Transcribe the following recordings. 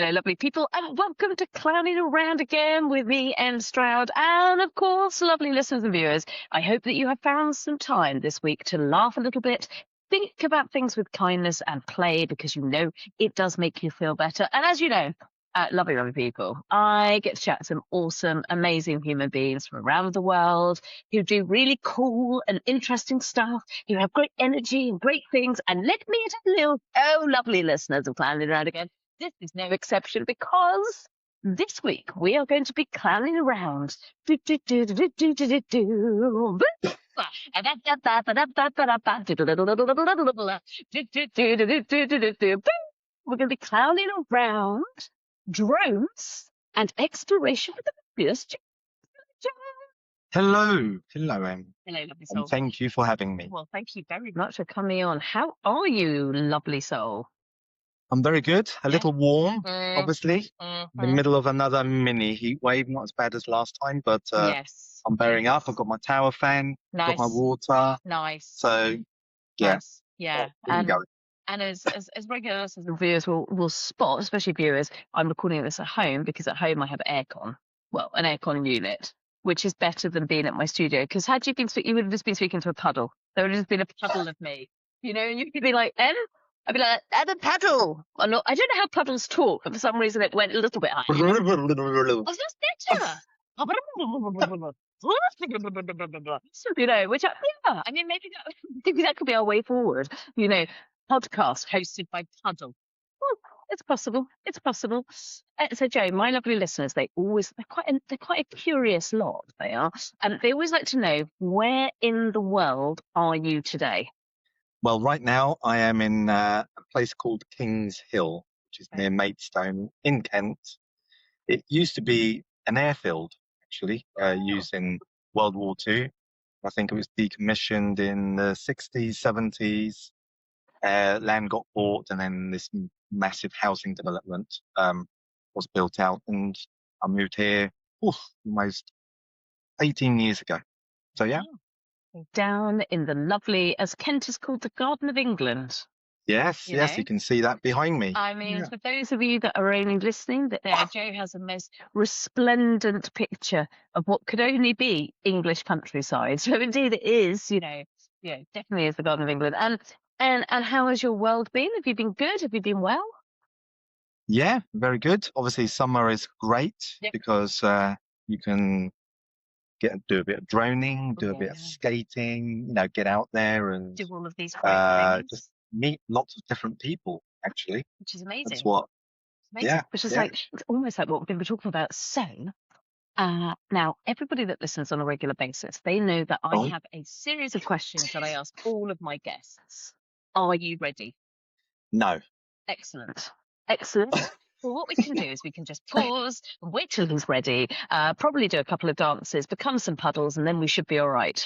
Hello, lovely people, and welcome to Clowning Around again with me and Stroud, and of course, lovely listeners and viewers. I hope that you have found some time this week to laugh a little bit, think about things with kindness and play, because you know it does make you feel better. And as you know, lovely, lovely people, I get to chat to some awesome, amazing human beings from around the world who do really cool and interesting stuff, who have great energy and great things. And let me tell you, oh, lovely listeners of Clowning Around again, this is no exception, because this week we are going to be clowning around. We're going to be clowning around drones and exploration with the fabulous Hello, Hello, lovely and soul. thank you for having me. Well, thank you very much for coming on. How are you, lovely soul? I'm very good. A little warm, Mm, obviously. In the middle of another mini heat wave, not as bad as last time, but Yes. I'm bearing up. I've got my tower fan, got my Nice. water. Nice. So, yeah, Nice. Yeah. keep going. And as regular listeners and viewers will spot, especially viewers, I'm recording this at home because at home I have aircon. Well, an aircon unit, which is better than being at my studio. Because had you been, you would have just been speaking to a puddle. There would have just been a puddle of me, and you could be like, "Em," I'd be like, "And a puddle." Or not, I don't know how puddles talk, but for some reason it went a little bit higher. Oh, that's better. Which I mean, maybe that could be our way forward. Podcast hosted by Puddle. Well, it's possible. It's possible. So, Joe, my lovely listeners, they're quite a curious lot. They are, and they always like to know, where in the world are you today? Well, right now I am in a place called Kings Hill, which is near Maidstone in Kent. It used to be an airfield, actually, used in World War II. I think it was decommissioned in the 60s, 70s. Land got bought, and then this massive housing development was built out, and I moved here almost 18 years ago. So, yeah. Down in the lovely, as Kent is called, the Garden of England. Yes, You yes, know? you can see that behind me. I mean, for those of you that are only listening, that Joe has a most resplendent picture of what could only be English countryside. So indeed, it is. Definitely is the Garden of England. And how has your world been? Have you been good? Have you been well? Yeah, very good. Obviously, summer is great because you can do a bit of droning, do a bit of skating, get out there and do all of these great things. Just meet lots of different people, actually. Which is amazing. That's what, yeah. Which is like, it's almost like what we've been talking about. So, now, everybody that listens on a regular basis, they know that I have a series of questions that I ask all of my guests. Are you ready? No. Excellent. Excellent. Well, what we can do is we can just pause and wait till he's ready, probably do a couple of dances, become some puddles, and then we should be all right.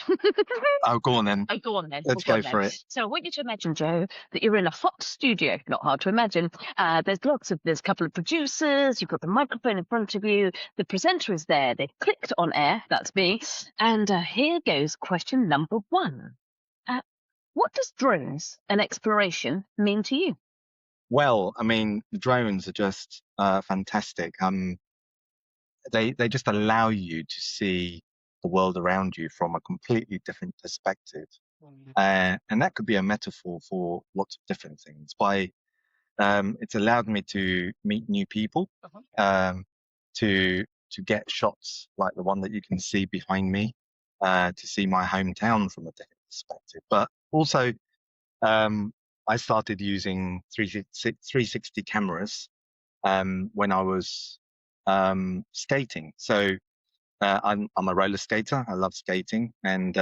Oh, go on then. Let's go for it. So I want you to imagine, Joe, that you're in a hot studio. Not hard to imagine. There's a couple of producers. You've got the microphone in front of you. The presenter is there. They've clicked on air. That's me. And here goes question number one. What does drones and exploration mean to you? Well, I mean, the drones are just fantastic. They just allow you to see the world around you from a completely different perspective, and that could be a metaphor for lots of different things. It's allowed me to meet new people, to get shots like the one that you can see behind me, to see my hometown from a different perspective, but also. I started using 360 cameras when I was skating. So I'm a roller skater. I love skating. And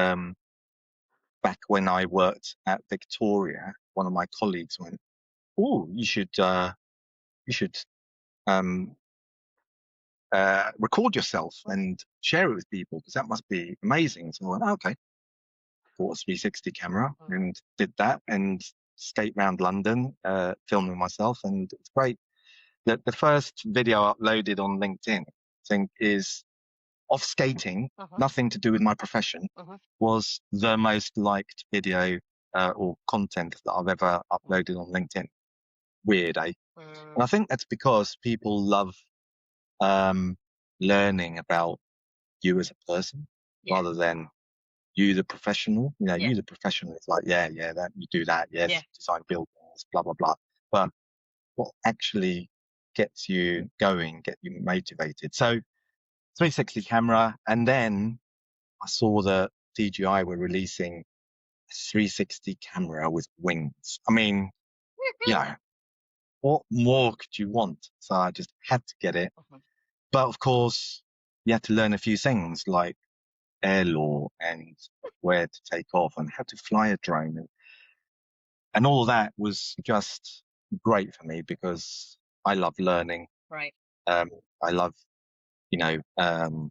back when I worked at Victoria, one of my colleagues went, "Oh, you should record yourself and share it with people, because that must be amazing." So I went, "Okay." Bought a 360 camera and did that, and skate around London, filming myself, and it's great. The first video I uploaded on LinkedIn, I think, is of skating, nothing to do with my profession, was the most liked video or content that I've ever uploaded on LinkedIn. weird, eh? And I think that's because people love learning about you as a person rather than you, the professional. You know, you, the professional, is like, yeah, that you do that, yes, design buildings, blah blah blah. But what actually gets you going, get you motivated? So 360 camera, and then I saw that DJI were releasing a 360 camera with wings. I mean, you know, what more could you want? So I just had to get it. But of course, you had to learn a few things like air law and where to take off and how to fly a drone. And all that was just great for me because I love learning. Right. I love, you know,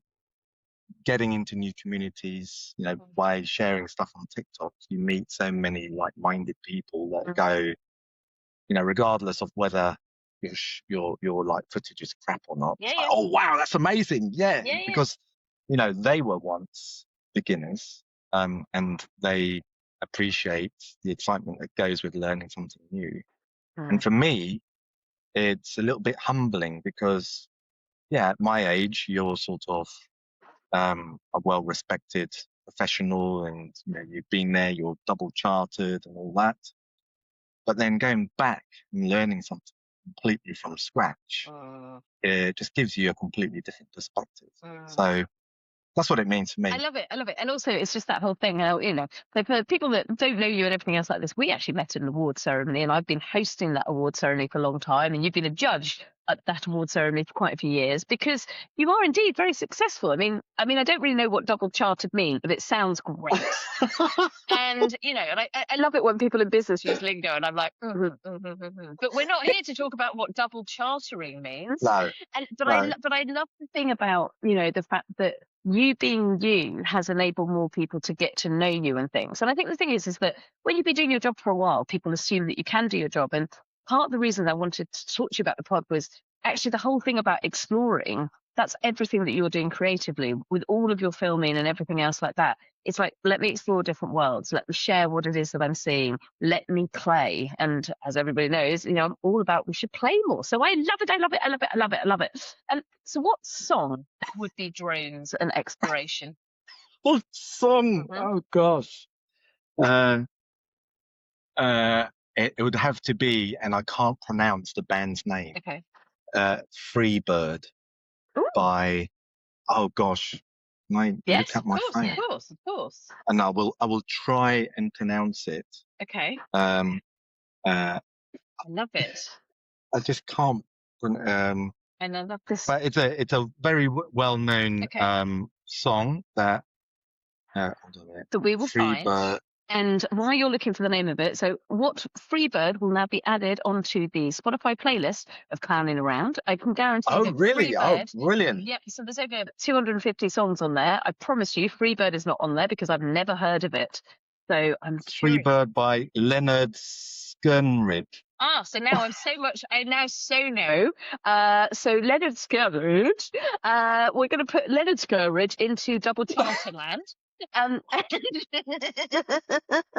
getting into new communities, you know, by sharing stuff on TikTok, you meet so many like-minded people that go, you know, regardless of whether your like footage is crap or not. It's like, oh wow, that's amazing. Yeah. Because, you know, they were once beginners, and they appreciate the excitement that goes with learning something new. And for me, it's a little bit humbling because, yeah, at my age, you're sort of a well-respected professional, and you know you've been there, you're double chartered and all that. But then going back and learning something completely from scratch, it just gives you a completely different perspective. So that's what it means for me. I love it. I love it. And also, it's just that whole thing, you know, for people that don't know you and everything else like this, we actually met at an award ceremony, and I've been hosting that award ceremony for a long time. And you've been a judge at that award ceremony for quite a few years because you are indeed very successful. I mean, I don't really know what double chartered means, but it sounds great. And, you know, and I love it when people in business use lingo, and I'm like, but we're not here to talk about what double chartering means. No. But I love the thing about, you know, the fact that you being you has enabled more people to get to know you and things. And I think the thing is that when you've been doing your job for a while, people assume that you can do your job. And part of the reason I wanted to talk to you about the pod was actually the whole thing about exploring. That's everything that you're doing creatively with all of your filming and everything else like that. It's like, let me explore different worlds. Let me share what it is that I'm seeing. Let me play. And as everybody knows, you know, I'm all about we should play more. So I love it. I love it. I love it. I love it. I love it. And so what song would be drones and exploration? What song? Oh gosh. It would have to be, and I can't pronounce the band's name. Okay. Freebird by, oh gosh, can I look at my phone? Of course. And I will try and pronounce it. Okay. I love it. I just can't. And I love this. But it's a very well-known song that. Hold on a minute. That we will find. And while you're looking for the name of it, so what Freebird will now be added onto the Spotify playlist of Clowning Around. I can guarantee. Oh, really? Freebird, oh, brilliant. Yep. So there's over 250 songs on there. I promise you, Freebird is not on there because I've never heard of it. So I'm curious. Freebird by Leonard Skernridge. So now I now so know. So Leonard Skernridge, we're going to put Leonard Skernridge into double charter land.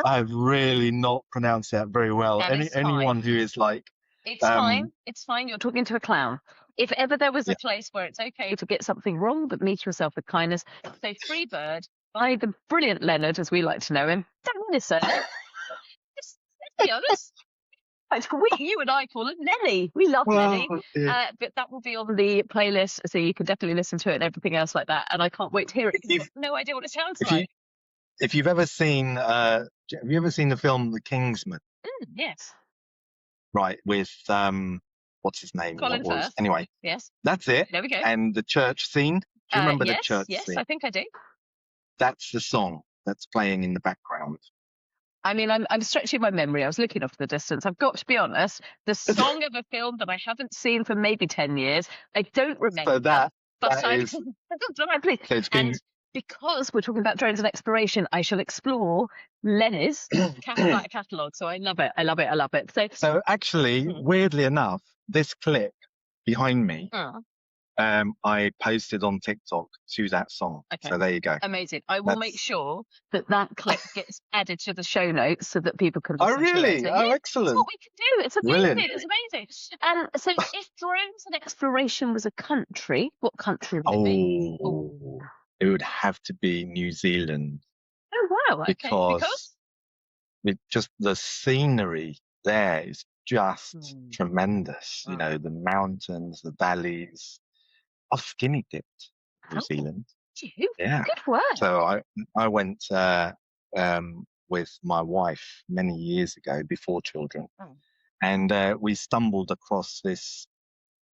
I've really not pronounced that very well. Anyone who is like, it's fine. It's fine. You're talking to a clown. If ever there was a place where it's okay to get something wrong, but meet yourself with kindness, so Freebird by the brilliant Leonard, as we like to know him. Let's be honest. You and I call it Lenny. We love Lenny. Yeah. But that will be on the playlist, so you can definitely listen to it and everything else like that. And I can't wait to hear it. I have no idea what it sounds like. If you've ever seen, have you ever seen the film The Kingsman? Yes. Right, with what's his name? Colin Firth. Anyway. Yes. That's it. There we go. And the church scene. Do you remember the church scene? Yes, I think I do. That's the song that's playing in the background. I mean, I'm stretching my memory. I was looking off the distance. I've got to be honest. The song of a film that I haven't seen for maybe 10 years. I don't remember. So that is. Please. So it's been. And because we're talking about drones and exploration, I shall explore Lenny's catalogue. So I love it. I love it. I love it. So actually, weirdly enough, this clip behind me I posted on TikTok to that song. Okay. So there you go. Amazing. I will make That's. sure that that clip gets added to the show notes so that people can Oh, listen to it. really? So yeah, Oh, it's what excellent. we can do. It's Brilliant. amazing. It's amazing. So if drones and exploration was a country, what country would it be? Oh, Oh, it would have to be New Zealand oh wow. Okay. because Because? just the scenery there is just Hmm. tremendous. You Oh, know, the mountains, the valleys. I've skinny dipped New oh, Zealand. you. Yeah. Good work. So I went with my wife many years ago before children, Oh, and we stumbled across this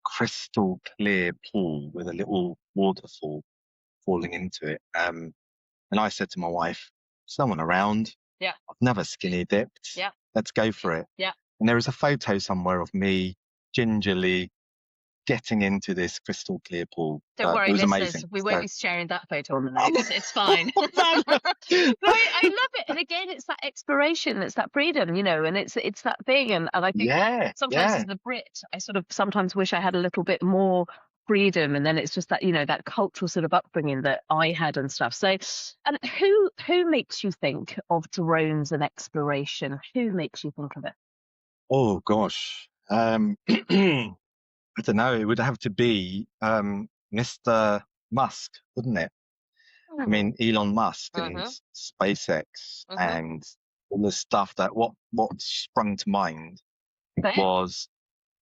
crystal clear pool with a little waterfall falling into it. And I said to my wife, "Someone around. yeah. I've never skinny dipped. Yeah. Let's go for it." Yeah. And there is a photo somewhere of me gingerly getting into this crystal clear pool. Don't It worry, was listeners. amazing. We won't So, be sharing that photo on the notes. It's fine. no. But I love it. And again, it's that exploration, it's that freedom, and it's that thing. And I think Yeah, sometimes as yeah. the Brit, I sort of sometimes wish I had a little bit more freedom. And then it's just that, that cultural sort of upbringing that I had and stuff. So, and who makes you think of drones and exploration? Who makes you think of it? Oh gosh. I don't know. It would have to be Mr. Musk, wouldn't it? I Mm. mean, Elon Musk and Mm-hmm. SpaceX Mm-hmm. and all the stuff that what sprung to mind Okay. was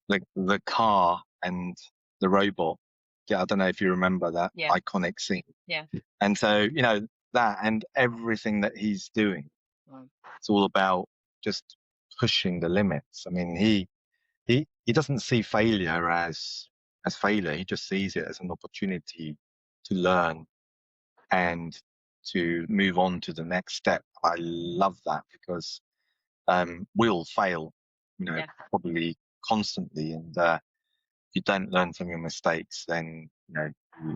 the car and the robot. Yeah, I don't know if you remember that Yeah. iconic scene. Yeah. And so, that and everything that he's doing, Mm. it's all about just pushing the limits. I mean, he doesn't see failure as failure. He just sees it as an opportunity to learn and to move on to the next step. I love that because we all fail, Yeah. probably constantly, and if you don't learn from your mistakes, then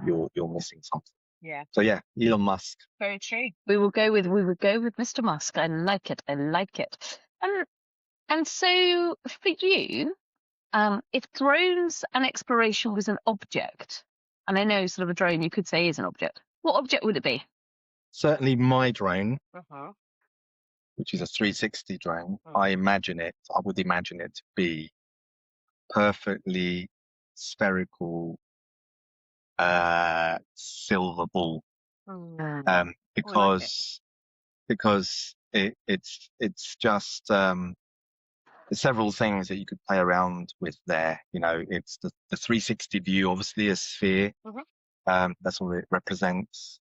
you're missing something. Yeah. So yeah, Elon Musk. Very true. We would go with Mr. Musk. I like it. I like it. And so for you, if drones and exploration was an object, and I know sort of a drone you could say is an object, what object would it be? Certainly, my drone, Uh-huh. which is a 360 drone, Mm. I would imagine it to be perfectly spherical, silver ball, Mm. Oh, I like it. because it's just there's several things that you could play around with there. It's the 360 view, obviously a sphere. Hmm. That's what it represents.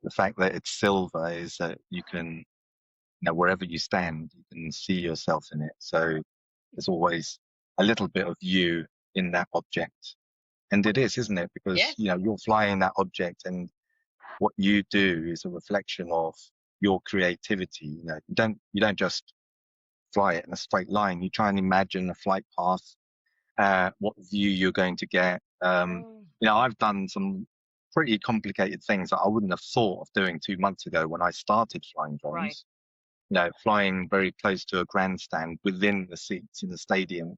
The fact that it's silver is that you can, wherever you stand, you can see yourself in it. So there's always a little bit of you in that object. And it is, isn't it? Because, Yes. you're flying that object and what you do is a reflection of your creativity. You don't just fly it in a straight line. You try and imagine a flight path, what view you're going to get. Mm. I've done some pretty complicated things that I wouldn't have thought of doing 2 months ago when I started flying Right. drones. Flying very close to a grandstand within the seats in the stadium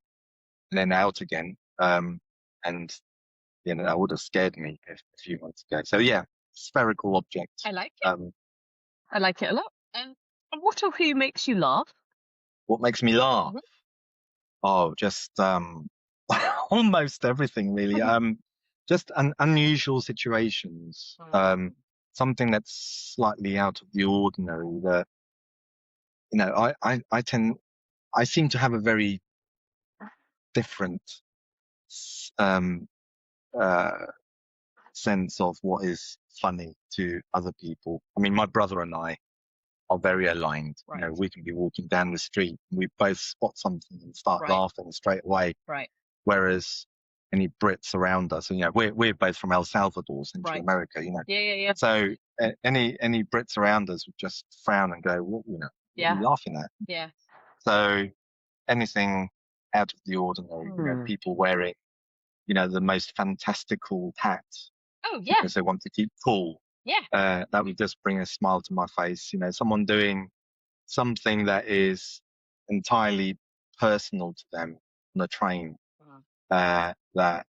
and then out again. And that would have scared me a few months ago. So yeah, spherical object. I like it. Um, I like it a lot. And what or who makes you laugh? what makes me laugh? Mhm. Oh, just almost everything really. Just unusual situations. Mm. Something that's slightly out of the ordinary. That I seem to have a very different um, uh, sense of what is funny to other people. I mean, my brother and I are very aligned. Right. We can be walking down the street and we both spot something and start Right. laughing straight away. Right. Whereas any Brits around us, we're both from El Salvador, Central Right. America, Yeah. Yeah. Yeah. So any Brits around us would just frown and go, what are Yeah. you laughing at? Yeah. So anything out of the ordinary, Hmm. people wearing, the most fantastical hats Oh yeah. because they want to keep cool. Yeah. That would just bring a smile to my face. Someone doing something that is entirely personal to them on a train, Mm. that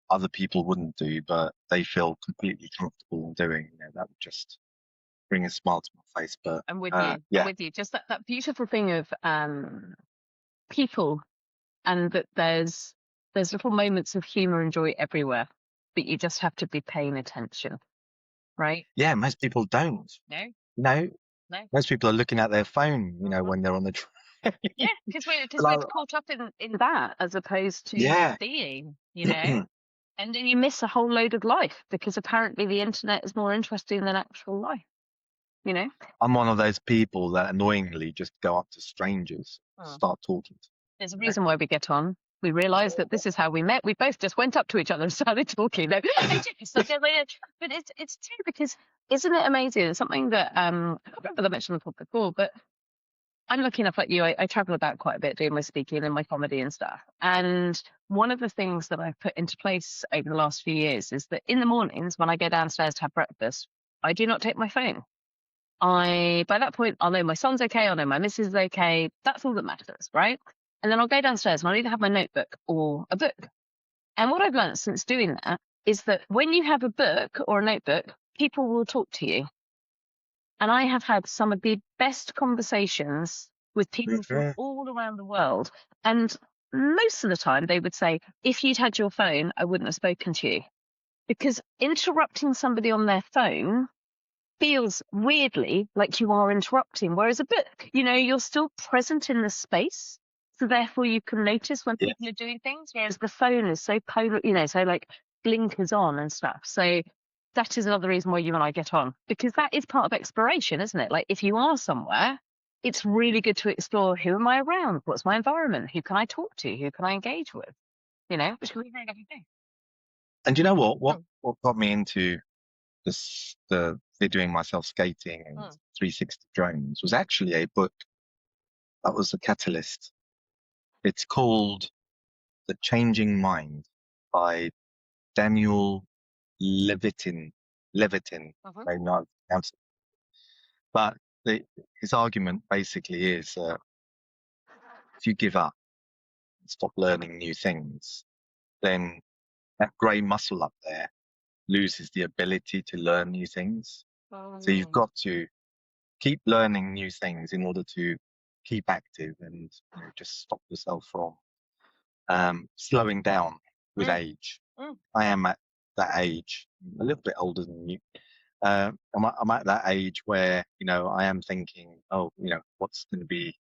other people wouldn't do, but they feel completely comfortable in doing. That would just bring a smile to my face. But I'm with you. I'm yeah, with you. Just that beautiful thing of people, and that there's little moments of humor and joy everywhere, but you just have to be paying attention, right? yeah. Most people don't. No, No, no. most people are looking at their phone, Mhm. when they're on the train. Yeah, because we're And caught up in that as opposed to yeah, seeing, and then you miss a whole load of life because apparently the internet is more interesting than actual life, you know. I'm one of those people that annoyingly just go up to strangers, Mm. start talking to There's a them. reason why we get on. We realised that this is how we met. We both just went up to each other and started talking. No, I just, like, but it's true because isn't it amazing? It's something that I can't remember that I mentioned before, but I'm lucky enough, like you, I travel about quite a bit doing my speaking and my comedy and stuff. And one of the things that I've put into place over the last few years is that in the mornings when I go downstairs to have breakfast, I do not take my phone. By that point, I'll know my son's okay, I'll know my missus is okay. That's all that matters, right? And then I'll go downstairs and I'll either have my notebook or a book. And what I've learned since doing that is that when you have a book or a notebook, people will talk to you. And I have had some of the best conversations with people from Mhm. all around the world. And most of the time, they would say, if you'd had your phone, I wouldn't have spoken to you. Because interrupting somebody on their phone feels weirdly like you are interrupting. Whereas a book, you're still present in the space. So therefore, you can notice when Yeah. people are doing things. Whereas the phone is so polar, so like blinkers on and stuff. So that is another reason why you and I get on, because that is part of exploration, isn't it? Like if you are somewhere, it's really good to explore, who am I around? What's my environment? Who can I talk to? Who can I engage with? Which can be very lovely thing. And you know what? What Mm, what got me into the videoing myself skating and mm. 360 drones was actually a book that was the catalyst. It's called The Changing Mind by Daniel Levitin. Levitin, Mhm. maybe not pronounced it. But his argument basically is if you give up and stop learning new things, then that grey muscle up there loses the ability to learn new things. So you've Mm. got to keep learning new things in order to keep active and just stop yourself from slowing down with Mm. age. Mm. I am at that age, a little bit older than you. I'm at that age where, I am thinking, oh, Mm. what's the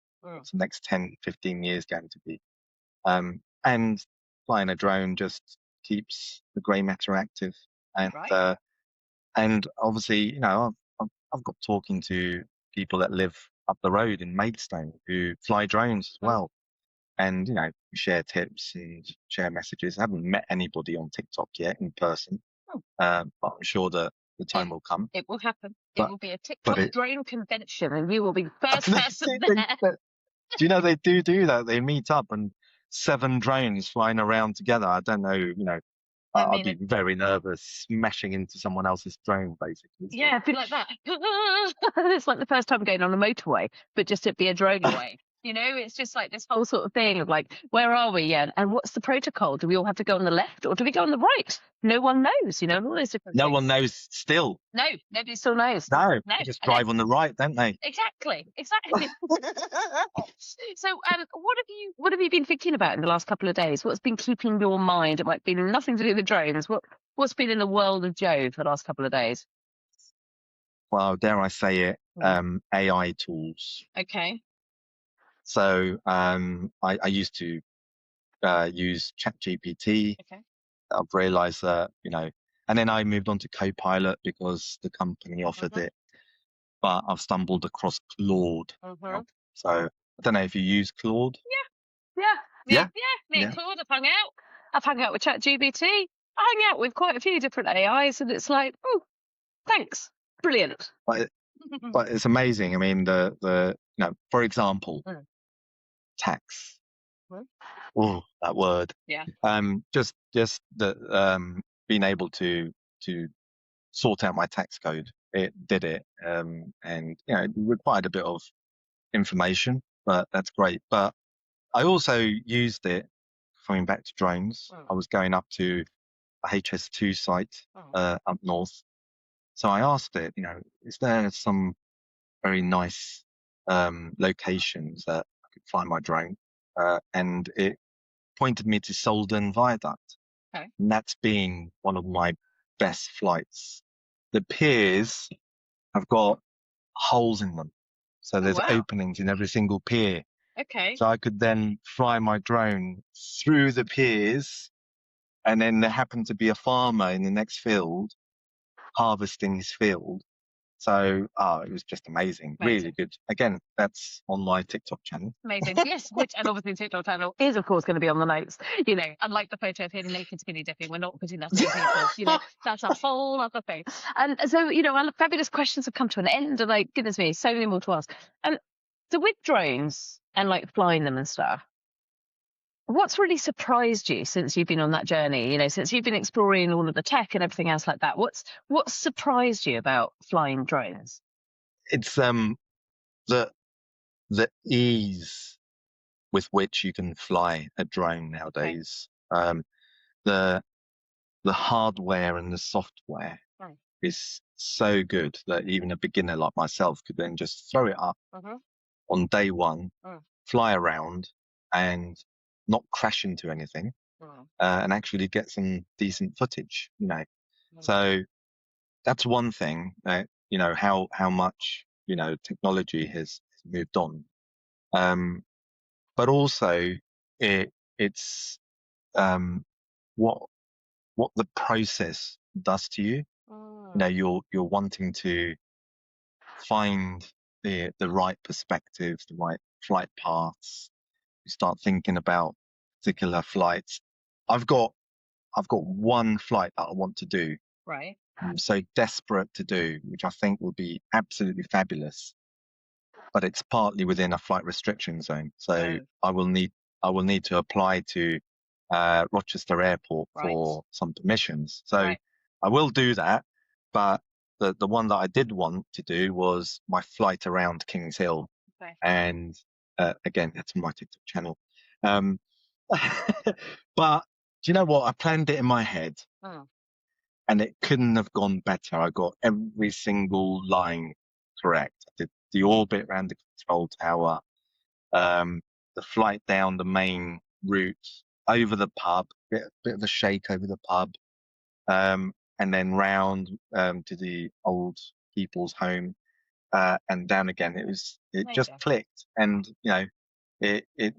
next 10, 15 years going to be? And flying a drone just keeps the grey matter active. And, Right. uh, and obviously, I've got talking to people that live up the road in Maidstone who fly drones as Mm. well. And, we share tips and share messages. I haven't met anybody on TikTok yet in person, Mm. but I'm sure that the It time will come. it will happen. It But will be a but TikTok it drone convention, and you will be the first they, person they, there. they, do you know they do that? They meet up and 7 drones flying around together. I don't know, I I'd mean, be very nervous smashing into someone else's drone, basically. So yeah, it'd be like that. It's like the first time going on a motorway, but just it'd be a drone away. It's just like this whole sort of thing of like, where are we? Yeah, and what's the protocol? Do we all have to go on the left or do we go on the right? No one knows, and all those different no things. one knows still. No, nobody still knows. No, No, they just and drive on the right, don't they? exactly, exactly. So, what have you been thinking about in the last couple of days? What's been keeping your mind? It might be nothing to do with drones. What's been in the world of Joe for the last couple of days? Well, dare I say it, Mm. AI tools. Okay. So I used to use ChatGPT. Okay. I've realized that, and then I moved on to Copilot because the company offered Mhm. it, but I've stumbled across Claude. Mhm. So I don't know if you use Claude. Yeah. Yeah, Me and yeah. Claude have hung out. I've hung out with ChatGPT. I hang out with quite a few different AIs, and it's like, oh, thanks, brilliant. But but it's amazing. I mean, for example, Mm. tax. Mm. Oh, that word. Yeah. Just the being able to sort out my tax code. It did it. And it required a bit of information, but that's great. But I also used it coming back to drones. Mm. I was going up to a HS2 site Oh. up north. So I asked it, is there some very nice locations that I could fly my drone? And it pointed me to Solden Viaduct. Okay. And that's been one of my best flights. The piers have got holes in them. So Oh there's wow. openings in every single pier. Okay. So I could then fly my drone through the piers, and then there happened to be a farmer in the next field harvesting his field. So, it was just amazing. Really Amazing. good. Again, that's on my TikTok channel. Amazing. Yes, which and obviously TikTok channel is of course going to be on the notes. Unlike the photo of him naked skinny dipping, we're not putting that on people. That's a whole other thing. And so, our fabulous questions have come to an end, and like goodness me, so many more to ask. And so with drones and like flying them and stuff, what's really surprised you since you've been on that journey? Since you've been exploring all of the tech and everything else like that, what's surprised you about flying drones? It's the the ease with which you can fly a drone Okay. nowadays. The the hardware and the software Right. is so good that even a beginner like myself could then just throw it up Mm-hmm. on day one, Mm. fly around, and not crash into anything, Mm. and actually get some decent footage. Mm. So that's one thing. How much technology has moved on, um, but also it's um, what the process does to you. Mm. You're wanting to find the right perspective, the right flight paths. You start thinking about particular flights. I've got one flight that I want to do. Right. I'm so desperate to do, which I think will be absolutely fabulous. But it's partly within a flight restriction zone, so Oh. I will need to apply to Rochester Airport Right. for some permissions. So Right. I will do that, but the one that I did want to do was my flight around Kings Hill, Okay. and again, that's on my TikTok channel. Um, but do you know what? I planned it in my head, Mm. and it couldn't have gone better. I got every single line correct. I did the orbit around the control tower, um, the flight down the main route, over the pub, bit of a shake over the pub, and then round to the old people's home, and down again. It There you just go. clicked, and it it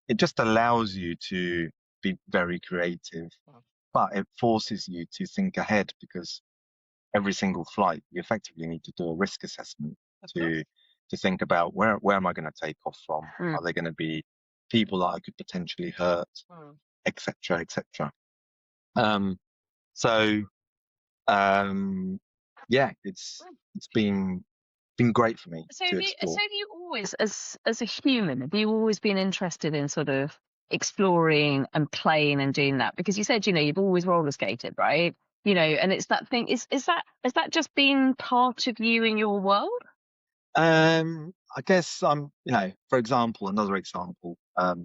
it just allows you to be very creative, Mm. but it forces you to think ahead, because every single flight you effectively need to do a risk assessment Of to course. think about where am I going to take off from? Mm. Are there going to be people that I could potentially hurt, Mm. etc., etc. Um, so yeah, it's Mm. been great for me So to have you, explore. always, as a human, have you always been interested in sort of exploring and playing and doing that? Because you said, you've always roller skated, right? And it's that thing. Is that just been part of you in your world? I guess for example, another example, a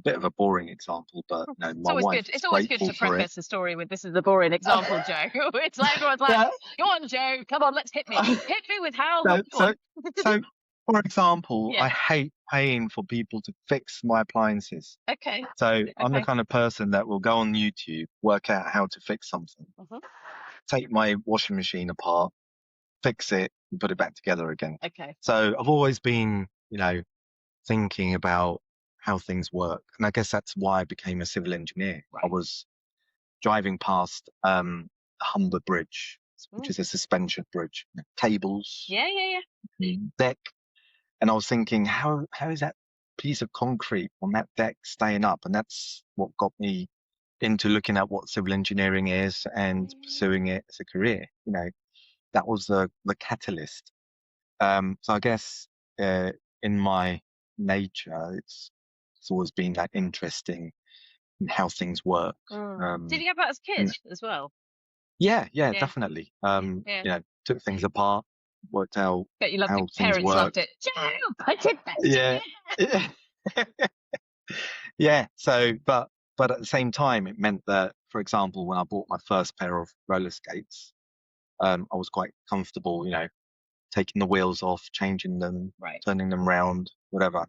bit of a boring example, but It's my always wife good. is It's always good grateful to for it. preface a story with "This is a boring example, Joe." It's like everyone's like, Yeah. "Go on, Joe. Come on, let's hit me. Hit me with how. So, Go on." so, so, for example, Yeah. I hate paying for people to fix my appliances. Okay. So I'm the Okay. kind of person that will go on YouTube, work out how to fix something, Mhm. take my washing machine apart, fix it, and put it back together again. Okay. So I've always been, thinking about how things work. And I guess that's why I became a civil engineer. I Right. was driving past Humber Bridge, which Mm. is a suspension bridge, cables, Yeah. Yeah. deck. And I was thinking, how is that piece of concrete on that deck staying up? And that's what got me into looking at what civil engineering is and Yeah. pursuing it as a career. That was the catalyst. So I guess in my nature, it's always been that interesting in how things work. Mm. Did Um, you have that as a and kid as well? yeah, Yeah. definitely. Yeah. Took things apart, worked out Bet you loved how it. things Parents loved worked. it. Joe, put it back Yeah. together. Yeah. So, but but at the same time, it meant that, for example, when I bought my first pair of roller skates, I was quite comfortable, taking the wheels off, changing them, Right. turning them round, whatever.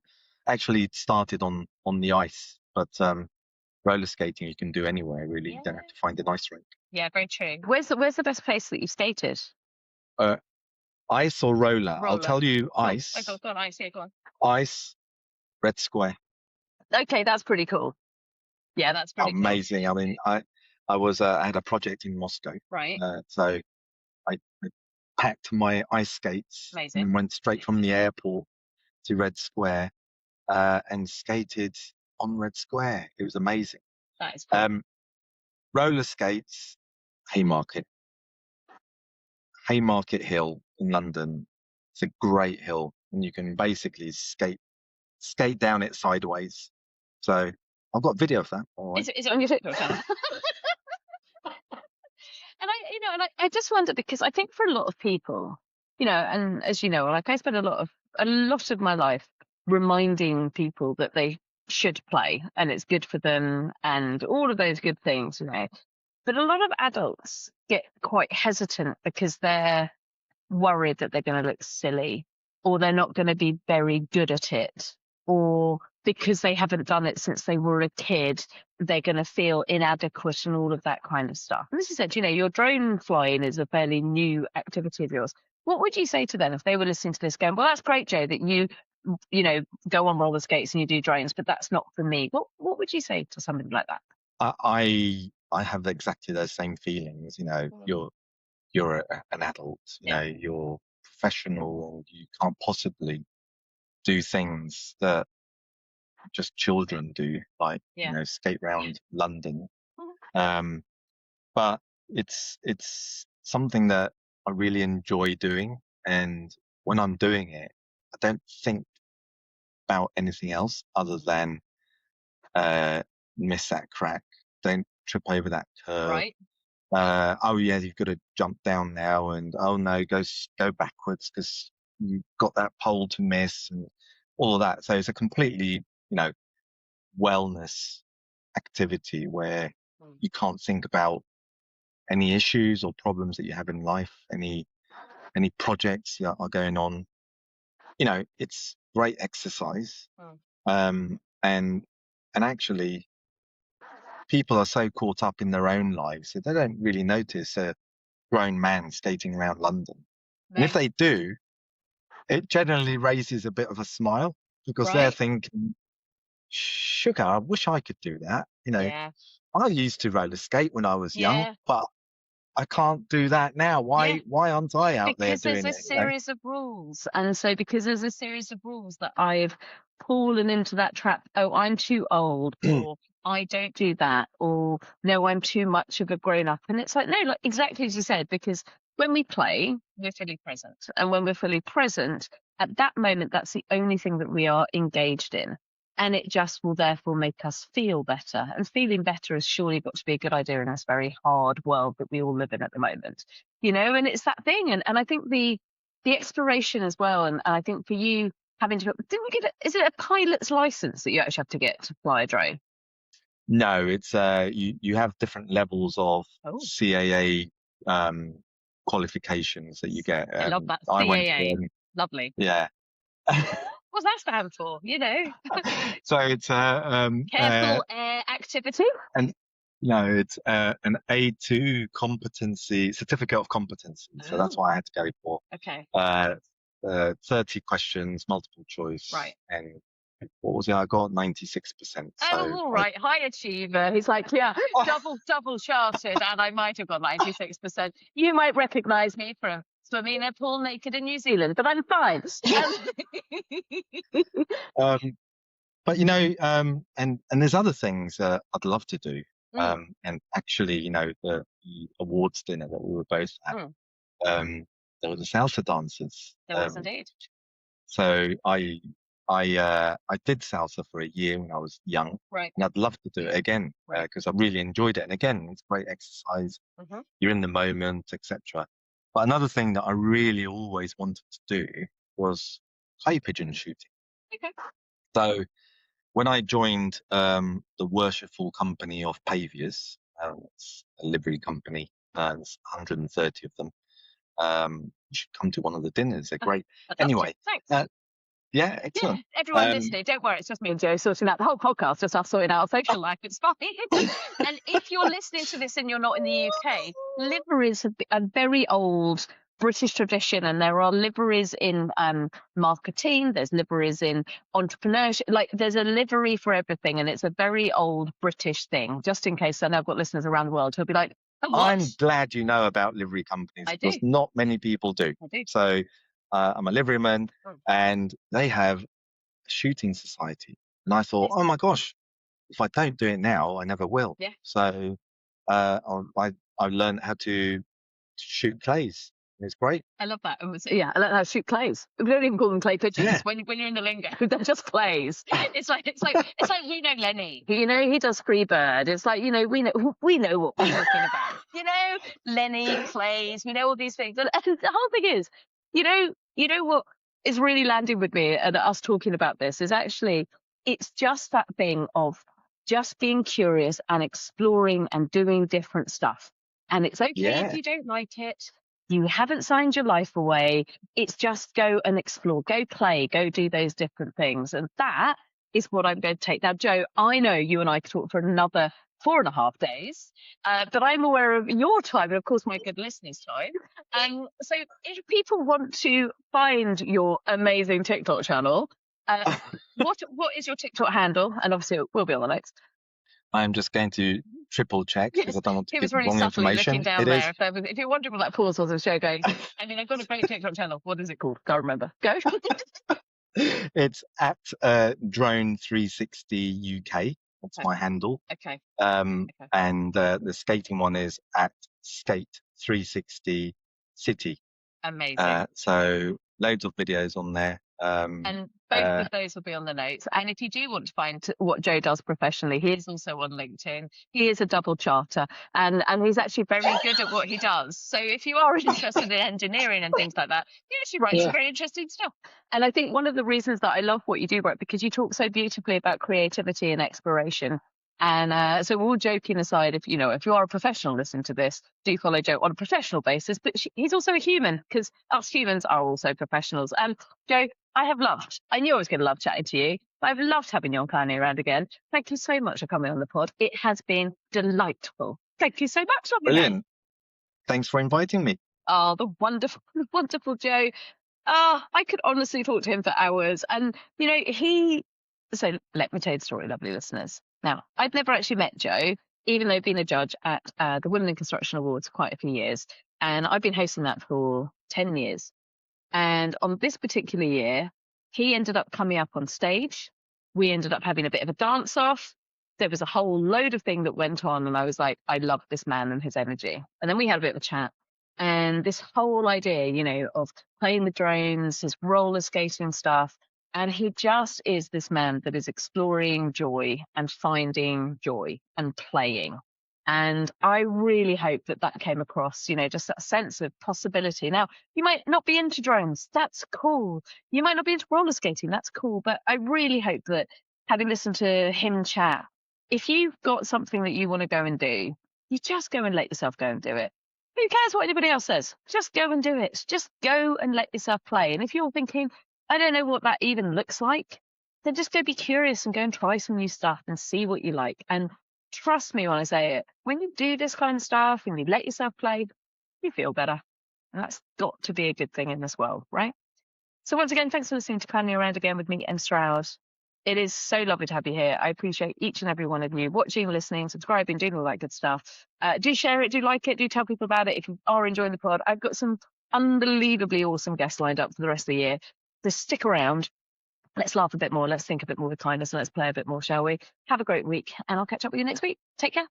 Actually, it started on the ice, but roller skating you can do anywhere, really. You Yeah. don't have to find an ice rink. Yeah, very true. Where's the best place that you've skated? Uh, Ice or roller? I'll Roller. tell you Go on. Oh, ice. go on, ice. Yeah, go on. Ice, Red Square. Okay, that's pretty cool. Yeah, that's pretty cool. Amazing. I mean, I had a project in Moscow, Right. so I packed my ice skates and Amazing. then went straight from the airport to Red Square and skated on Red Square. It was amazing. That is cool. Roller skates, Haymarket, Haymarket Hill in London. It's a great hill, and you can basically skate down it sideways. So I've got video of that. All right. Is it on your TikTok channel? And I just wonder because I think for a lot of people, and as you know, like I spend a lot of my life reminding people that they should play and it's good for them and all of those good things. But a lot of adults get quite hesitant because they're worried that they're going to look silly or they're not going to be very good at it or because they haven't done it since they were a kid they're going to feel inadequate and all of that kind of stuff. And as you said, your drone flying is a fairly new activity of yours. What would you say to them if they were listening to this going, well, that's great, Joe, that you go on roller skates and you do drones, but that's not for me. What would you say to somebody like that? I have exactly those same feelings. You're an adult. Yeah. You're professional, and you can't possibly do things that just children do, like Yeah. skate round London. Mhm. But it's something that I really enjoy doing, and when I'm doing it, I don't think about anything else other than miss that crack, don't trip over that curve. Right. Oh yeah, you've got to jump down now, and oh no, go backwards because you've got that pole to miss, and all of that. So it's a completely, wellness activity where Mm. you can't think about any issues or problems that you have in life, any projects that are going on. It's great exercise. Mm. And actually, people are so caught up in their own lives that they don't really notice a grown man skating around London. And if No. they do, it generally raises a bit of a smile because they're Right. thinking, sugar, I wish I could do that. Yeah. I used to roller skate when I was young, Yeah. but I can't do that now. Yeah. Why aren't I out there Because there's doing a it? series of rules. And so because there's a series of rules that I've fallen into that trap. Oh, I'm too old, or I don't do that, or no, I'm too much of a grown up. And it's like, no, like exactly as you said, because when we play, we're fully present. And when we're fully present, at that moment, that's the only thing that we are engaged in. And it just will therefore make us feel better. And feeling better has surely got to be a good idea in this very hard world that we all live in at the moment. And it's that thing. And I think the exploration as well. And I think for you having to, didn't you get, is it a pilot's license that you actually have to get to fly a drone? No, it's you have different levels of Oh, CAA qualifications that you get. I love that. I went for CAA. Lovely. yeah. What's that stand for? So it's Careful air activity. and no, it's an A2 competency certificate of competency. So that's Oh, why I had to go for okay. uh, 30 questions, multiple choice, Right. and what was it? I got 96%. Oh, So all right. High achiever. He's like, yeah, I, double chartered, and I might have got 96%. You might recognise me from swimming in a pool naked in New Zealand, but I'm fine. um, but and there's other things I'd love to do. Mm, And actually, the awards dinner that we were both at, mm, um, there were the salsa dancers. there was indeed. So I did salsa for a year when I was young, Right. and I'd love to do it again Right. because I really enjoyed it. And again, it's great exercise. Hmm. You're in the moment, etc. But another thing that I really always wanted to do was clay pigeon shooting. Okay. So when I joined the worshipful company of Paviors, it's a livery company. There's 130 of them. You should come to one of the dinners. They're great. I'd love to. Anyway, Thanks. yeah, Yeah, excellent. everyone Um, listening, don't worry, it's just me and Joe sorting out the whole podcast, just us sorting out our social life. It's fine. And if you're listening to this and you're not in the UK, liveries are a very old British tradition, and there are liveries in marketing, there's liveries in entrepreneurship, like there's a livery for everything, and it's a very old British thing. Just in case, I know I've got listeners around the world who'll be like, oh, what? I'm glad you know about livery companies I because do. not many people do. I do. So I'm a liveryman, and they have a shooting society. And I thought, oh my gosh, if I don't do it now, I never will. Yeah. So I learned how to shoot clays. It's great. I love that. Yeah, I like how to shoot clays. We don't even call them clay pigeons. Yeah. When you're in the lingo, they're just clays. It's like you know Lenny. You know, he does Freebird. It's like, you know, we know what we're talking about. You know, Lenny, clays, we know all these things. And the whole thing is, you know what is really landing with me and us talking about this is actually it's just that thing of just being curious and exploring and doing different stuff. And it's okay if you don't like it. You haven't signed your life away. It's just go and explore, go play, go do those different things. And that is what I'm going to take. Now, Joe, I know you and I could talk for another 4.5 days, but I'm aware of your time and, of course, my good listeners' time. So if people want to find your amazing TikTok channel, what is your TikTok handle? And obviously, it will be on the notes. I'm just going to triple check because I don't want to He was give really wrong subtly information. looking down there. If you're wondering what that pause was, the show going, I mean, I've got a great TikTok channel. What is it called? Can't remember. Go. It's at Drone 360 UK. That's my handle. Okay. And the skating one is at Skate 360 City. Amazing. So loads of videos on there. And both of those will be on the notes. And if you do want to find what Joe does professionally, he is also on LinkedIn. He is a double charter, and he's actually very good at what he does. So if you are interested in engineering and things like that, he actually writes some very interesting stuff. And I think one of the reasons that I love what you do, right, because you talk so beautifully about creativity and exploration. And so all joking aside, if you are a professional listening to this, do follow Joe on a professional basis. But he's also a human, because us humans are also professionals. And Joe, I knew I was going to love chatting to you. But I've loved having you on Climbing Around again. Thank you so much for coming on the pod. It has been delightful. Thank you so much. Brilliant. Thanks for inviting me. Oh, the wonderful, wonderful Joe. I could honestly talk to him for hours. And, so let me tell you the story, lovely listeners. Now, I've never actually met Joe, even though I've been a judge at the Women in Construction Awards for quite a few years. And I've been hosting that for 10 years. And on this particular year, he ended up coming up on stage. We ended up having a bit of a dance off. There was a whole load of thing that went on. And I was like, I love this man and his energy. And then we had a bit of a chat. And this whole idea, of playing with drones, his roller skating stuff. And he just is this man that is exploring joy and finding joy and playing. And I really hope that came across, just that sense of possibility. Now, you might not be into drones. That's cool. You might not be into roller skating. That's cool. But I really hope that having listened to him chat, if you've got something that you want to go and do, you just go and let yourself go and do it. Who cares what anybody else says? Just go and do it. Just go and let yourself play. And if you're thinking, I don't know what that even looks like, then just go be curious and go and try some new stuff and see what you like. And trust me when I say it, when you do this kind of stuff and you let yourself play, you feel better. And that's got to be a good thing in this world, right? So once again, thanks for listening to Climbing Around again with me and Stroud. It is so lovely to have you here. I appreciate each and every one of you watching, listening, subscribing, doing all that good stuff. Do share it, do like it, do tell people about it if you are enjoying the pod. I've got some unbelievably awesome guests lined up for the rest of the year. So stick around. Let's laugh a bit more. Let's think a bit more with kindness and let's play a bit more, shall we? Have a great week and I'll catch up with you next week. Take care.